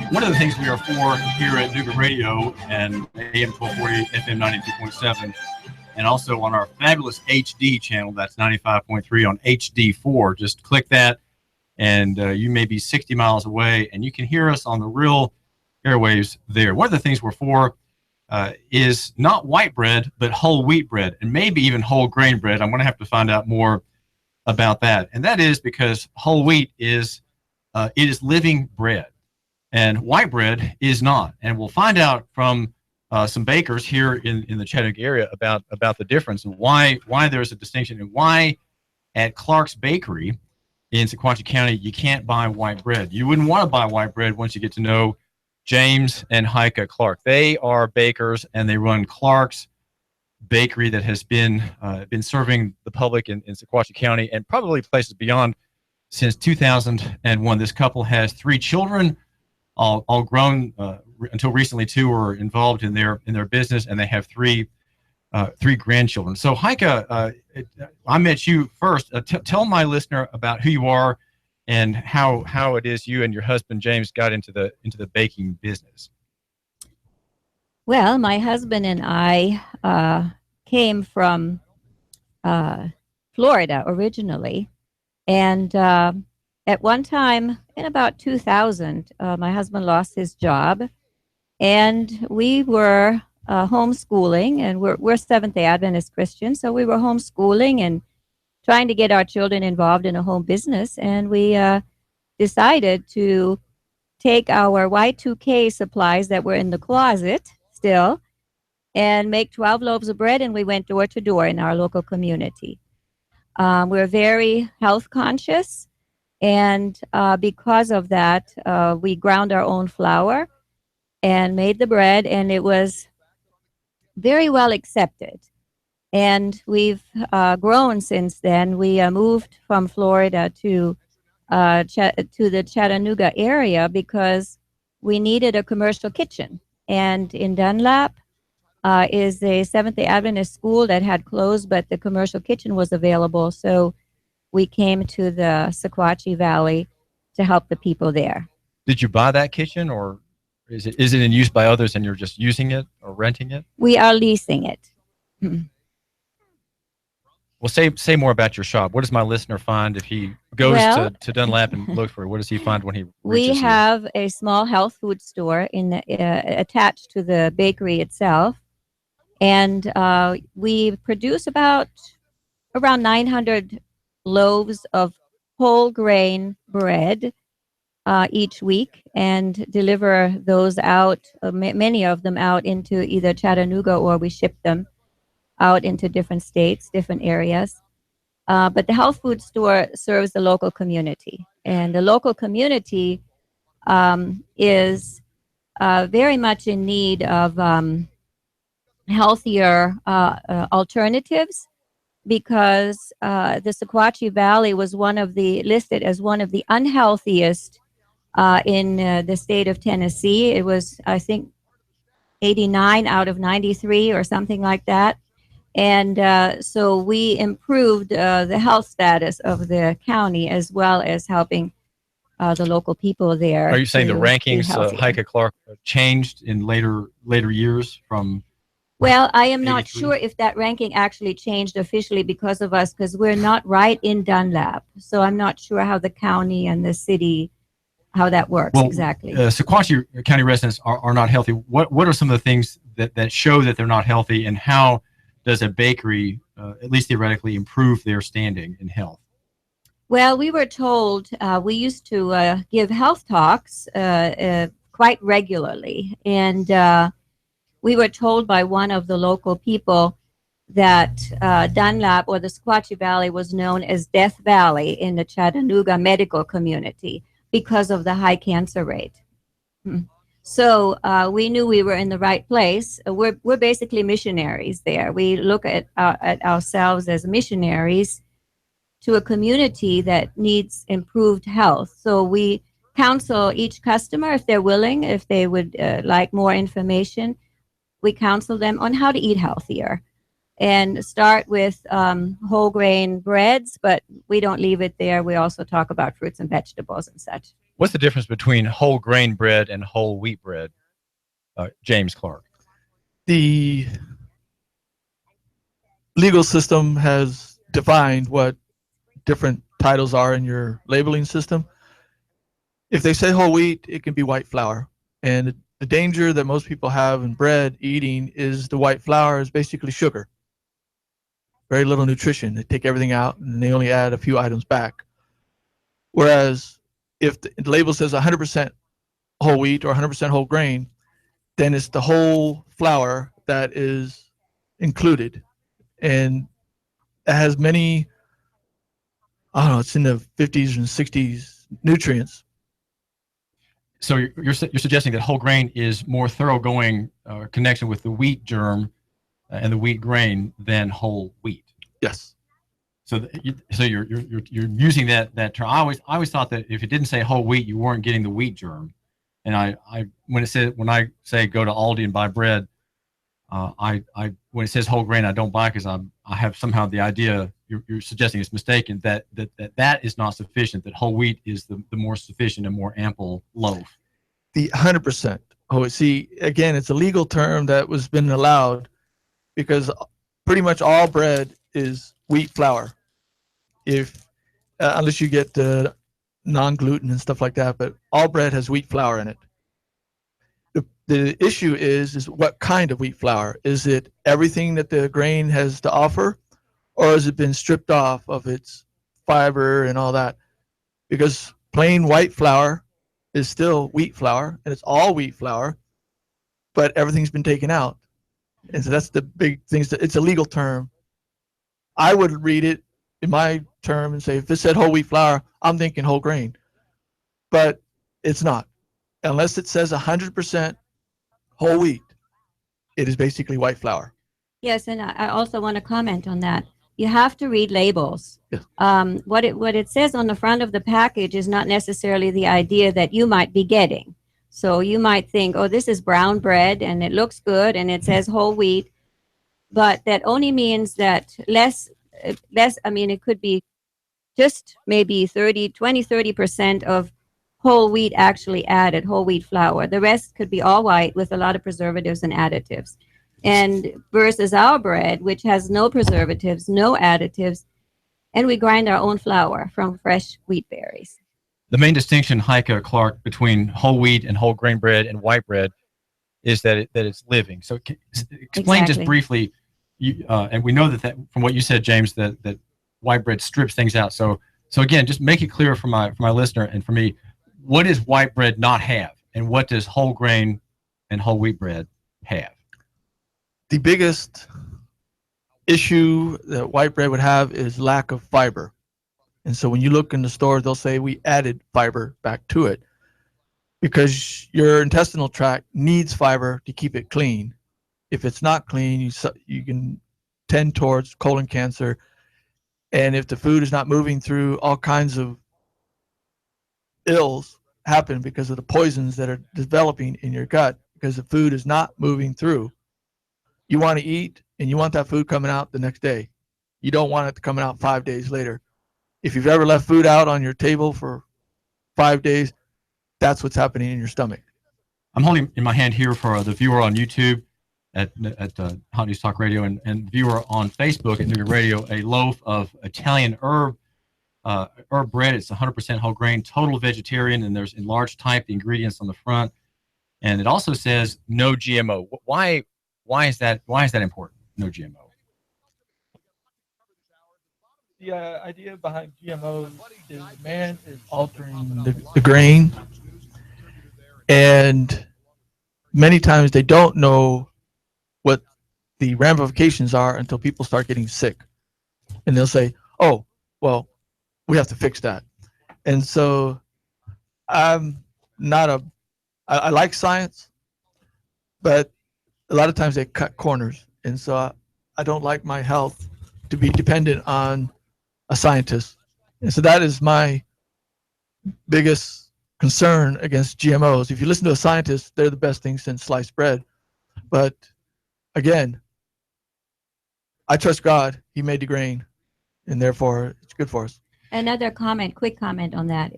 One of the things we are for here at Nooga Radio and AM 1240, FM 92.7, and also on our fabulous HD channel, that's 95.3 on HD4. Just click that, and you may be 60 miles away, and you can hear us on the real airwaves there. One of the things we're for is not white bread, but whole wheat bread, and maybe even whole grain bread. I'm going to have to find out more about that, and that is because whole wheat is it is living bread. And white bread is not. And we'll find out from some bakers here in the Chattanooga area about the difference and why there's a distinction and why at Clark's Bakery in Sequatchie County you can't buy white bread. You wouldn't want to buy white bread once you get to know James and Heike Clark. They are bakers, and they run Clark's Bakery that has been serving the public in Sequatchie County and probably places beyond since 2001. This couple has 3 children, all grown until recently. 2 were involved in their business, and they have 3 grandchildren. So Heike, I met you first. Tell my listener about who you are and how it is you and your husband James got into the baking business. Well, my husband and I came from Florida originally, and at one time, in about 2000, my husband lost his job, and we were homeschooling, and we're Seventh-day Adventist Christians, so we were homeschooling and trying to get our children involved in a home business, and we decided to take our Y2K supplies that were in the closet still and make 12 loaves of bread, and we went door to door in our local community. We're very health conscious. And because of that, we ground our own flour and made the bread, and it was very well accepted. And we've grown since then. We moved from Florida to the Chattanooga area because we needed a commercial kitchen. And in Dunlap is a Seventh-day Adventist school that had closed, but the commercial kitchen was available. So we came to the Sequatchie Valley to help the people there. Did you buy that kitchen, or is it in use by others and you're just using it or renting it? We are leasing it. Well, say more about your shop. What does my listener find if he goes to Dunlap and looks for it? What does he find when he reaches We have a small health food store attached to the bakery itself, and we produce around 900 loaves of whole grain bread each week, and deliver those out, many of them out into either Chattanooga, or we ship them out into different states, different areas. But the health food store serves the local community, and the local community is very much in need of healthier alternatives, because the Sequatchie Valley was listed as one of the unhealthiest in the state of Tennessee. It was, I think, 89 out of 93 or something like that. And so we improved the health status of the county, as well as helping the local people there. Are you saying the rankings, Heike Clark, changed in later years from? Well, I am not sure if that ranking actually changed officially because of us, because we're not right in Dunlap. So I'm not sure how the county and the city, how that works exactly. Sequatchie County residents are not healthy. What are some of the things that show that they're not healthy, and how does a bakery, at least theoretically, improve their standing in health? Well, we were told, we used to give health talks quite regularly, and we were told by one of the local people that Dunlap, or the Sequatchie Valley, was known as Death Valley in the Chattanooga medical community because of the high cancer rate. So we knew we were in the right place. We're basically missionaries there. We look at ourselves as missionaries to a community that needs improved health. So we counsel each customer, if they're willing, if they would like more information. We counsel them on how to eat healthier. and start with whole grain breads, but we don't leave it there. We also talk about fruits and vegetables and such. What's the difference between whole grain bread and whole wheat bread, James Clark? The legal system has defined what different titles are in your labeling system. If they say whole wheat, it can be white flour. And the danger that most people have in bread eating is the white flour is basically sugar. Very little nutrition. They take everything out and they only add a few items back. Whereas if the label says 100% whole wheat or 100% whole grain, then it's the whole flour that is included. And it has many, I don't know, it's in the 50s and 60s nutrients. So you're suggesting that whole grain is more thoroughgoing connection with the wheat germ and the wheat grain than whole wheat. Yes. So you're using that term. I always thought that if it didn't say whole wheat, you weren't getting the wheat germ. And when I say go to Aldi and buy bread, when it says whole grain, I don't buy because I have somehow the idea you're suggesting it's mistaken that is not sufficient. That whole wheat is the more sufficient and more ample loaf. The 100%. Oh, see, again, it's a legal term that was been allowed because pretty much all bread is wheat flour. If unless you get the non-gluten and stuff like that, but all bread has wheat flour in it. The issue is what kind of wheat flour? Is it everything that the grain has to offer, or has it been stripped off of its fiber and all that? Because plain white flour is still wheat flour, and it's all wheat flour, but everything's been taken out. And so that's the big thing. It's a legal term. I would read it in my term and say, if it said whole wheat flour, I'm thinking whole grain. But it's not. Unless it says 100% whole wheat, it is basically white flour. Yes, and I also want to comment on that. You have to read labels. Yes. What it says on the front of the package is not necessarily the idea that you might be getting. So you might think, oh, this is brown bread and it looks good and it says whole wheat, but that only means that less, I mean, it could be just maybe 30% of whole wheat actually added, whole wheat flour. The rest could be all white with a lot of preservatives and additives. And versus our bread, which has no preservatives, no additives, and we grind our own flour from fresh wheat berries. The main distinction, Heike, Clark, between whole wheat and whole grain bread and white bread is that it's living. So explain just briefly, and we know that from what you said, James, that white bread strips things out. So again, just make it clear for my listener and for me, what does white bread not have, and what does whole grain and whole wheat bread have? The biggest issue that white bread would have is lack of fiber. And so when you look in the store, they'll say we added fiber back to it because your intestinal tract needs fiber to keep it clean. If it's not clean, you can tend towards colon cancer. And if the food is not moving through, all kinds of ills happen because of the poisons that are developing in your gut because the food is not moving through. You want to eat and you want that food coming out the next day. You don't want it to come out 5 days later. If you've ever left food out on your table for 5 days, that's what's happening in your stomach. I'm holding in my hand here for the viewer on YouTube at Hot News Talk Radio and viewer on Facebook at Nooga Radio, a loaf of Italian herb bread. It's 100% whole grain, total vegetarian, and there's enlarged type the ingredients on the front, and it also says no GMO. Why is that important? No GMO. The idea behind GMOs is man is altering the grain, and many times they don't know what the ramifications are until people start getting sick, and they'll say, "Oh, well, we have to fix that." And so I'm not I like science, but a lot of times they cut corners. And so I don't like my health to be dependent on a scientist. And so that is my biggest concern against GMOs. If you listen to a scientist, they're the best thing since sliced bread. But again, I trust God. He made the grain, and therefore it's good for us. Another comment, quick comment on that,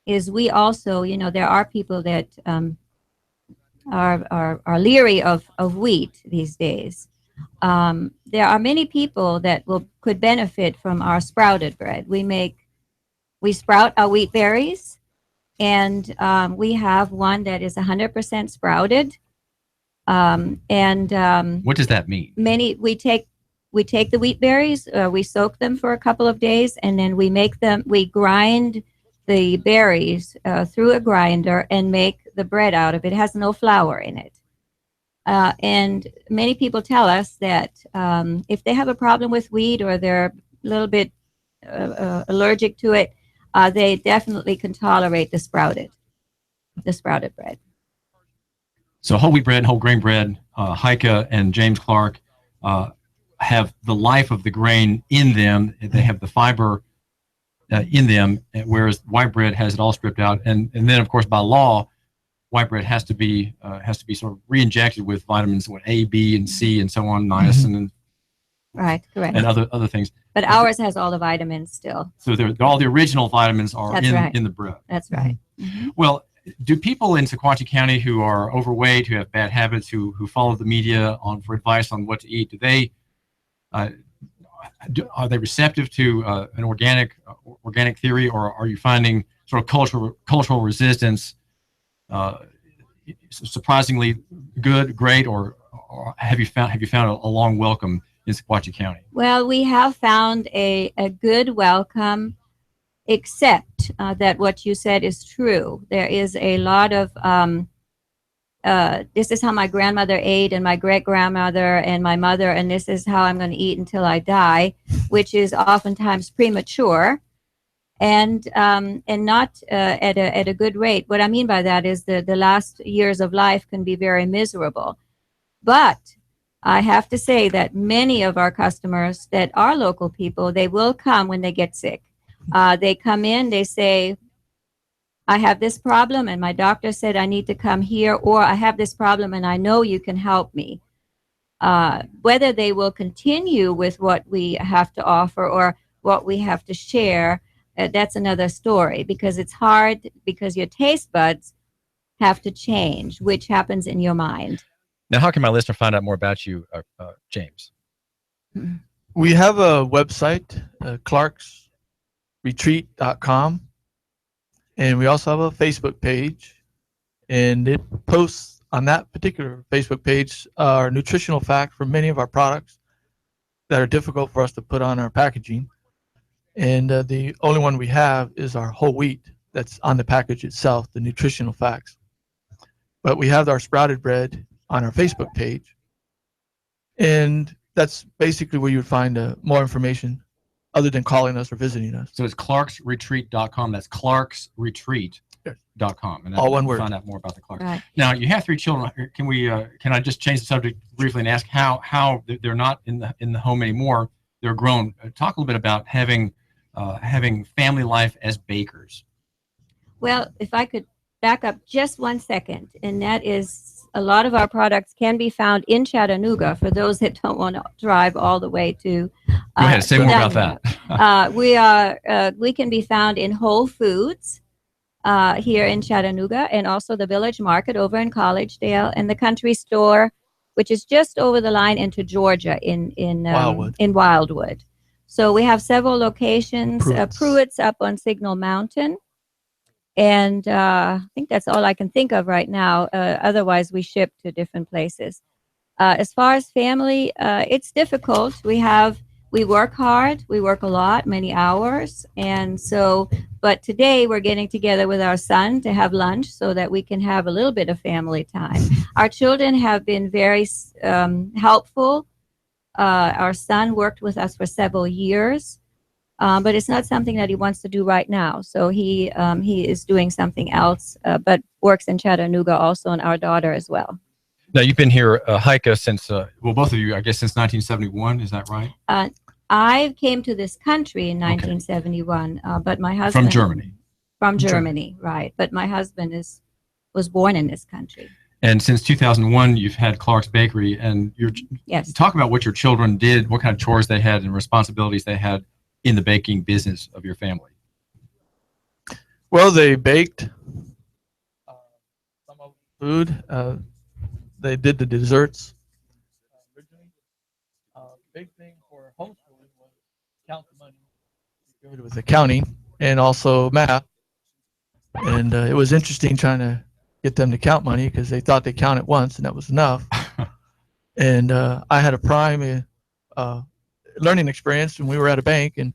is we also, there are people that are leery of wheat these days. There are many people that could benefit from our sprouted bread. We sprout our wheat berries, and we have one that is 100% sprouted. What does that mean? We take the wheat berries, we soak them for a couple of days, and then we grind the berries through a grinder and make the bread out of it. It has no flour in it. And many people tell us that if they have a problem with wheat or they're a little bit allergic to it, they definitely can tolerate the sprouted bread. So whole wheat bread and whole grain bread, Heike and James Clark have the life of the grain in them. They have the fiber in them, whereas white bread has it all stripped out. And then, of course, by law, white bread has to be sort of re-injected with vitamins, A, B, and C, and so on, niacin, and right, correct, and other things. But ours has all the vitamins still. So all the original vitamins are in the bread. That's right. Mm-hmm. Well, do people in Sequatchie County who are overweight, who have bad habits, who follow the media for advice on what to eat, are they receptive to an organic theory, or are you finding sort of cultural resistance surprisingly good, great, or have you found a long welcome in Sequatchie County? Well, we have found a good welcome, except that what you said is true. There is a lot of this is how my grandmother ate, and my great-grandmother, and my mother, and this is how I'm going to eat until I die, which is oftentimes premature and not at a good rate. What I mean by that is the last years of life can be very miserable. But I have to say that many of our customers that are local people, they will come when they get sick. They come in, they say, I have this problem and my doctor said I need to come here, or I have this problem and I know you can help me. Whether they will continue with what we have to offer or what we have to share, that's another story, because it's hard, because your taste buds have to change, which happens in your mind. Now, how can my listener find out more about you, James? We have a website, clarksretreat.com. And we also have a Facebook page, and it posts on that particular Facebook page our nutritional fact for many of our products that are difficult for us to put on our packaging. And the only one we have is our whole wheat that's on the package itself, the nutritional facts. But we have our sprouted bread on our Facebook page, and that's basically where you would find more information other than calling us or visiting us. So it's clarksretreat.com. That's clarksretreat.com. And all one word. Find out more about the Clarks. Right. Now, you have 3 children. Can I just change the subject briefly and ask how they're not in the home anymore? They're grown. Talk a little bit about having family life as bakers. Well, if I could back up just 1 second, and that is, a lot of our products can be found in Chattanooga for those that don't want to drive all the way to. Go ahead, say more about that. We can be found in Whole Foods here in Chattanooga, and also the Village Market over in Collegedale, and the Country Store, which is just over the line into Georgia in Wildwood. So we have several locations. Pruitt's up on Signal Mountain. And I think that's all I can think of right now. Otherwise, we ship to different places. As far as family, it's difficult. We work hard. We work a lot, many hours. And so, but today we're getting together with our son to have lunch so that we can have a little bit of family time. Our children have been very helpful. Our son worked with us for several years. But it's not something that he wants to do right now. So he is doing something else, but works in Chattanooga also, and our daughter as well. Now, you've been here, Heike, since, both of you, I guess, since 1971. Is that right? I came to this country in 1971, but my husband... From Germany. From Germany, right. But my husband was born in this country. And since 2001, you've had Clark's Bakery, and Yes. Talk about what your children did, what kind of chores they had and responsibilities they had in the baking business of your family. Well, they baked some of the food. They did the desserts. Originally, big thing for homeschooling was count the money. It was accounting and also math. And it was interesting trying to get them to count money because they thought they counted once and that was enough. And I had a prime learning experience when we were at a bank, and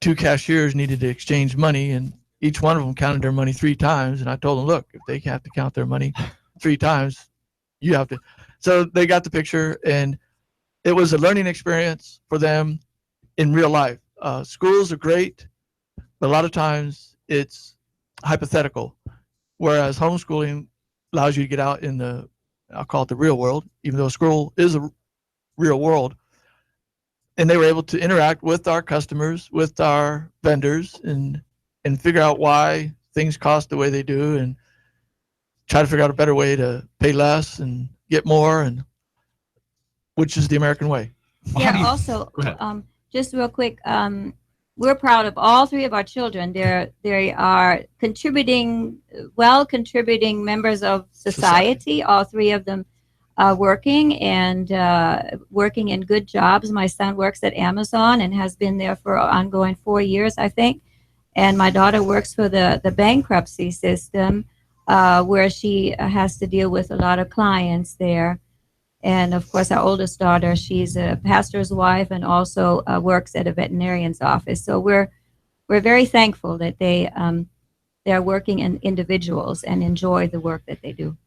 two cashiers needed to exchange money, and each one of them counted their money 3 times. And I told them, look, if they have to count their money 3 times, you have to. So they got the picture, and it was a learning experience for them in real life. Schools are great, but a lot of times it's hypothetical, whereas homeschooling allows you to get out in the, I'll call it the real world, even though school is a real world. And they were able to interact with our customers, with our vendors, and figure out why things cost the way they do, and try to figure out a better way to pay less and get more, and which is the American way. Yeah, also, just real quick, we're proud of all 3 of our children. They are contributing members of society. All 3 of them working and working in good jobs. My son works at Amazon and has been there for ongoing 4 years, I think. And my daughter works for the bankruptcy system, where she has to deal with a lot of clients there. And of course, our oldest daughter, she's a pastor's wife and also works at a veterinarian's office. So we're very thankful that they're working in individuals and enjoy the work that they do.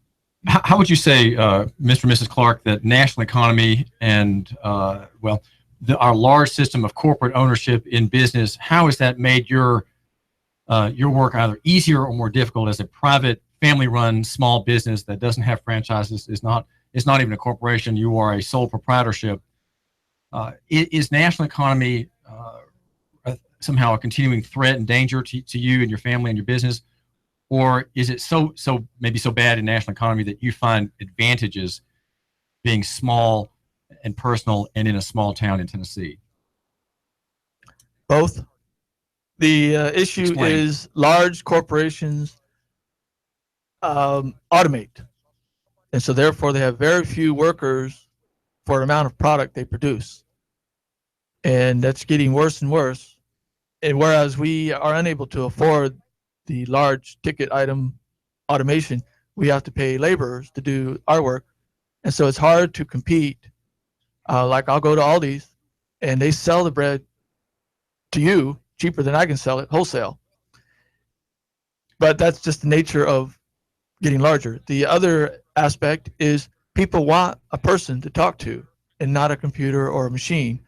How would you say, Mr. and Mrs. Clark, that national economy and our large system of corporate ownership in business, how has that made your work either easier or more difficult as a private, family-run small business that doesn't have franchises, is not even a corporation, you are a sole proprietorship? Is national economy somehow a continuing threat and danger to you and your family and your business? Or is it maybe so bad in national economy that you find advantages being small and personal and in a small town in Tennessee? Both. The issue Explain. is large corporations automate. And so therefore they have very few workers for the amount of product they produce. And that's getting worse and worse. And whereas we are unable to afford the large ticket item automation, we have to pay laborers to do our work. And so it's hard to compete. Like I'll go to Aldi's and they sell the bread to you cheaper than I can sell it wholesale. But that's just the nature of getting larger. The other aspect is people want a person to talk to and not a computer or a machine.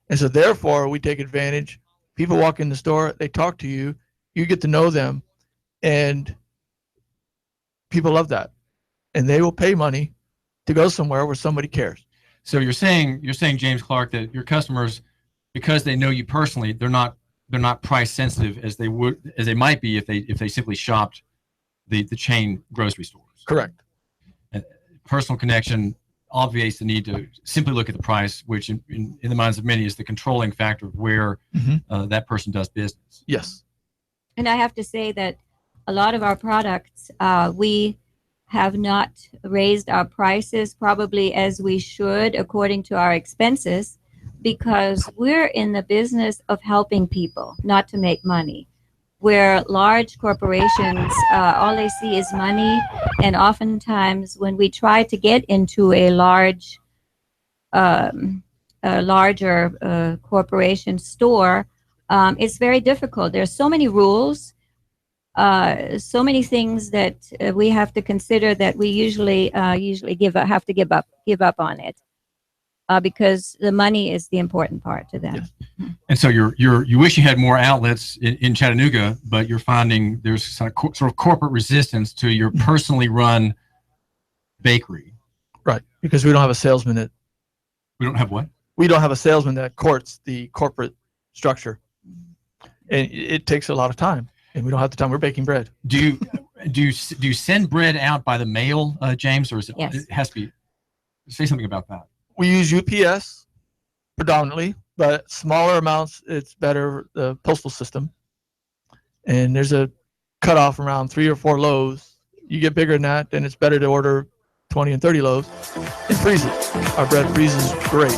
And so therefore we take advantage. People walk in the store, they talk to you, you get to know them, and people love that. And they will pay money to go somewhere where somebody cares. So you're saying, James Clark, that your customers, because they know you personally, they're not price sensitive as they might be if they simply shopped the chain grocery stores. Correct. And personal connection obviates the need to simply look at the price, which in the minds of many is the controlling factor of where that person does business. Yes. And I have to say that a lot of our products, we have not raised our prices probably as we should according to our expenses, because we're in the business of helping people, not to make money. Where large corporations, all they see is money, and oftentimes when we try to get into a larger corporation store, it's very difficult. There's so many rules, so many things that we have to consider that we usually have to give up on it. Because the money is the important part to them. Yes. And so you wish you had more outlets in Chattanooga, but you're finding there's sort of corporate resistance to your personally run bakery. Right, because we don't have a salesman that. We don't have what? We don't have a salesman that courts the corporate structure, and it takes a lot of time, and we don't have the time. We're baking bread. Do you? Do you send bread out by the mail, James, or is it? Yes. It has to be. Say something about that. We use UPS predominantly, but smaller amounts, it's better the postal system. And there's a cutoff around 3 or 4 loaves. You get bigger than that, then it's better to order 20 and 30 loaves and freeze it. Our bread freezes great.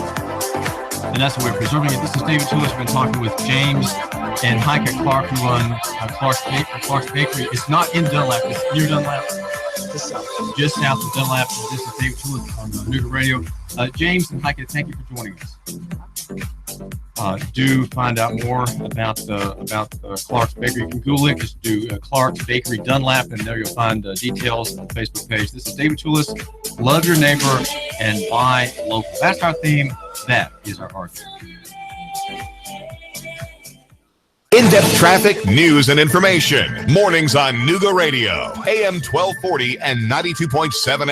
And that's the way we're preserving it. This is David Tulis. We've been talking with James and Heike Clark, who run Clark's Bakery. It's not in Dunlap. It's near Dunlap. Just south of Dunlap. This is David Tulis on Nooga Radio. James and Heike, thank you for joining us. Do find out more about Clark's Bakery. You can Google it. Just do Clark's Bakery Dunlap, and there you'll find details on the Facebook page. This is David Tulis. Love your neighbor and buy local. That's our theme. That is our argument. In-depth traffic, news, and information. Mornings on Nooga Radio, AM 1240 and 92.7.